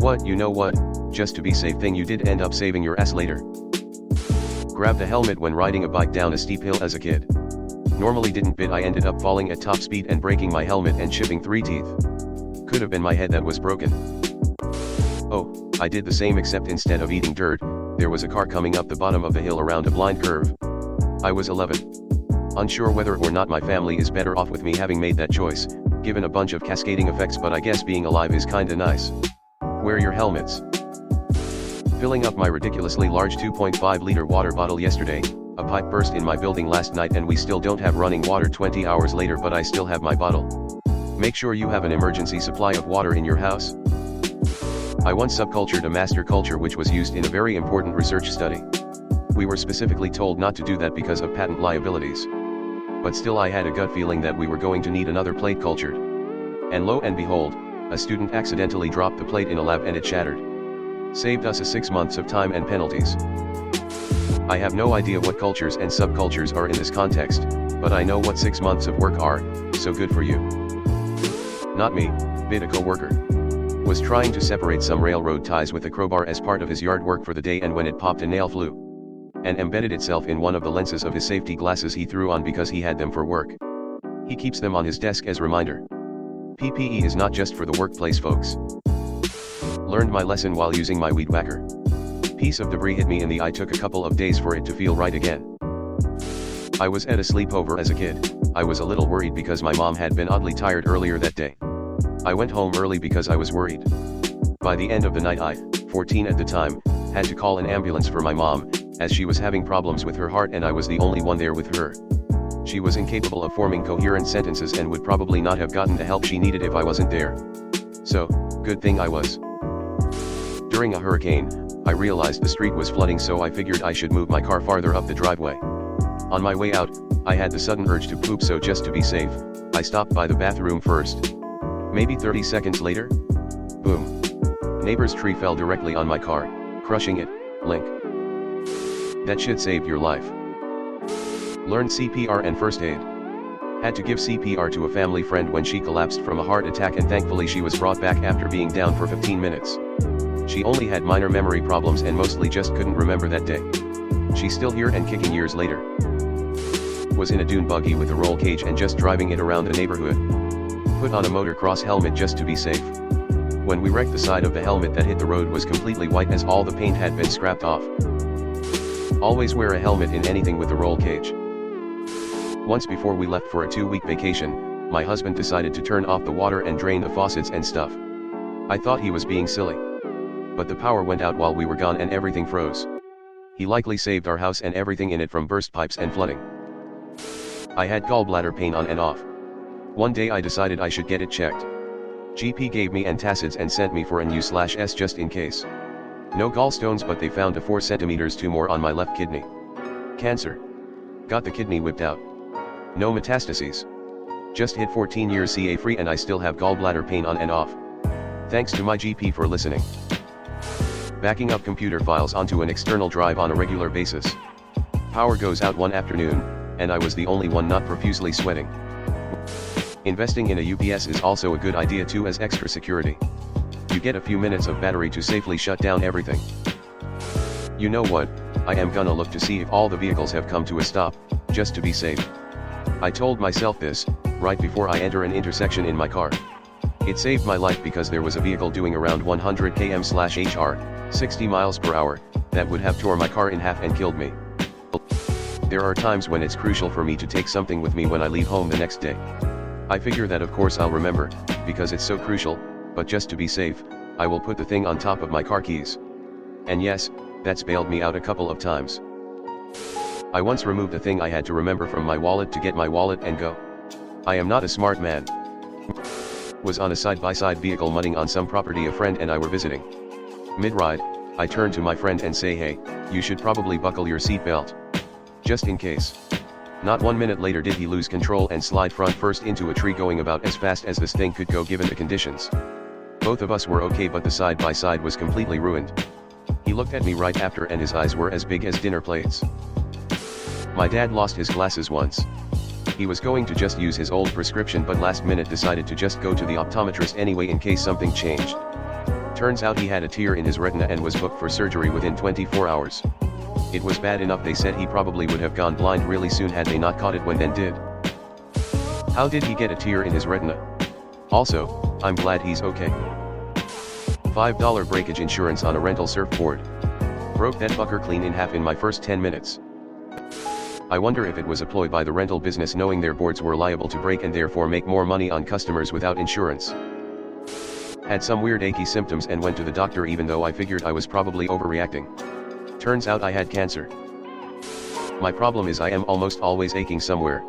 What, you know what, just to be safe thing you did end up saving your ass later. Grabbed the helmet when riding a bike down a steep hill as a kid. Normally didn't bit I ended up falling at top speed and breaking my helmet and chipping 3 teeth. Could have been my head that was broken. Oh, I did the same except instead of eating dirt, there was a car coming up the bottom of the hill around a blind curve. I was 11. Unsure whether or not my family is better off with me having made that choice, given a bunch of cascading effects, but I guess being alive is kinda nice. Wear your helmets. Filling up my ridiculously large 2.5-liter water bottle yesterday, a pipe burst in my building last night and we still don't have running water 20 hours later, but I still have my bottle. Make sure you have an emergency supply of water in your house. I once subcultured a master culture which was used in a very important research study. We were specifically told not to do that because of patent liabilities. But still I had a gut feeling that we were going to need another plate cultured. And lo and behold, a student accidentally dropped the plate in a lab and it shattered. Saved us 6 months of time and penalties. I have no idea what cultures and subcultures are in this context, but I know what 6 months of work are, so good for you. Not me, bit a co-worker. Was trying to separate some railroad ties with a crowbar as part of his yard work for the day, and when it popped, a nail flew and embedded itself in one of the lenses of his safety glasses he threw on because he had them for work. He keeps them on his desk as reminder. PPE is not just for the workplace, folks. Learned my lesson while using my weed whacker. Piece of debris hit me in the eye, took a couple of days for it to feel right again. I was at a sleepover as a kid. I was a little worried because my mom had been oddly tired earlier that day. I went home early because I was worried. By the end of the night I, 14 at the time, had to call an ambulance for my mom, as she was having problems with her heart and I was the only one there with her. She was incapable of forming coherent sentences and would probably not have gotten the help she needed if I wasn't there. So, good thing I was. During a hurricane, I realized the street was flooding, so I figured I should move my car farther up the driveway. On my way out, I had the sudden urge to poop, so just to be safe, I stopped by the bathroom first. Maybe 30 seconds later? Boom. Neighbor's tree fell directly on my car, crushing it. Link. That shit saved your life. Learned CPR and first aid. Had to give CPR to a family friend when she collapsed from a heart attack, and thankfully she was brought back after being down for 15 minutes. She only had minor memory problems and mostly just couldn't remember that day. She's still here and kicking years later. Was in a dune buggy with a roll cage and just driving it around the neighborhood. Put on a motocross helmet just to be safe. When we wrecked, the side of the helmet that hit the road was completely white as all the paint had been scrapped off. Always wear a helmet in anything with a roll cage. Once before we left for a 2-week vacation, my husband decided to turn off the water and drain the faucets and stuff. I thought he was being silly. But the power went out while we were gone and everything froze. He likely saved our house and everything in it from burst pipes and flooding. I had gallbladder pain on and off. One day I decided I should get it checked. GP gave me antacids and sent me for an U/S just in case. No gallstones, but they found a 4 centimeters tumor on my left kidney. Cancer. Got the kidney whipped out. No metastases. Just hit 14 years CA free and I still have gallbladder pain on and off. Thanks to my GP for listening. Backing up computer files onto an external drive on a regular basis. Power goes out one afternoon, and I was the only one not profusely sweating. Investing in a UPS is also a good idea too, as extra security. You get a few minutes of battery to safely shut down everything. You know what, I am gonna look to see if all the vehicles have come to a stop, just to be safe. I told myself this, right before I enter an intersection in my car. It saved my life because there was a vehicle doing around 100 km/h, 60 miles per hour, that would have tore my car in half and killed me. There are times when it's crucial for me to take something with me when I leave home the next day. I figure that of course I'll remember, because it's so crucial, but just to be safe, I will put the thing on top of my car keys. And yes, that's bailed me out a couple of times. I once removed a thing I had to remember from my wallet to get my wallet and go. I am not a smart man. Was on a side-by-side vehicle mudding on some property a friend and I were visiting. Mid-ride, I turn to my friend and say, "Hey, you should probably buckle your seatbelt. Just in case." Not 1 minute later did he lose control and slide front first into a tree, going about as fast as this thing could go given the conditions. Both of us were okay, but the side-by-side was completely ruined. He looked at me right after and his eyes were as big as dinner plates. My dad lost his glasses once. He was going to just use his old prescription, but last minute decided to just go to the optometrist anyway in case something changed. Turns out he had a tear in his retina and was booked for surgery within 24 hours. It was bad enough they said he probably would have gone blind really soon had they not caught it when then did. How did he get a tear in his retina? Also, I'm glad he's okay. $5 breakage insurance on a rental surfboard. Broke that fucker clean in half in my first 10 minutes. I wonder if it was a ploy by the rental business knowing their boards were liable to break and therefore make more money on customers without insurance. Had some weird achy symptoms and went to the doctor even though I figured I was probably overreacting. Turns out I had cancer. My problem is I am almost always aching somewhere,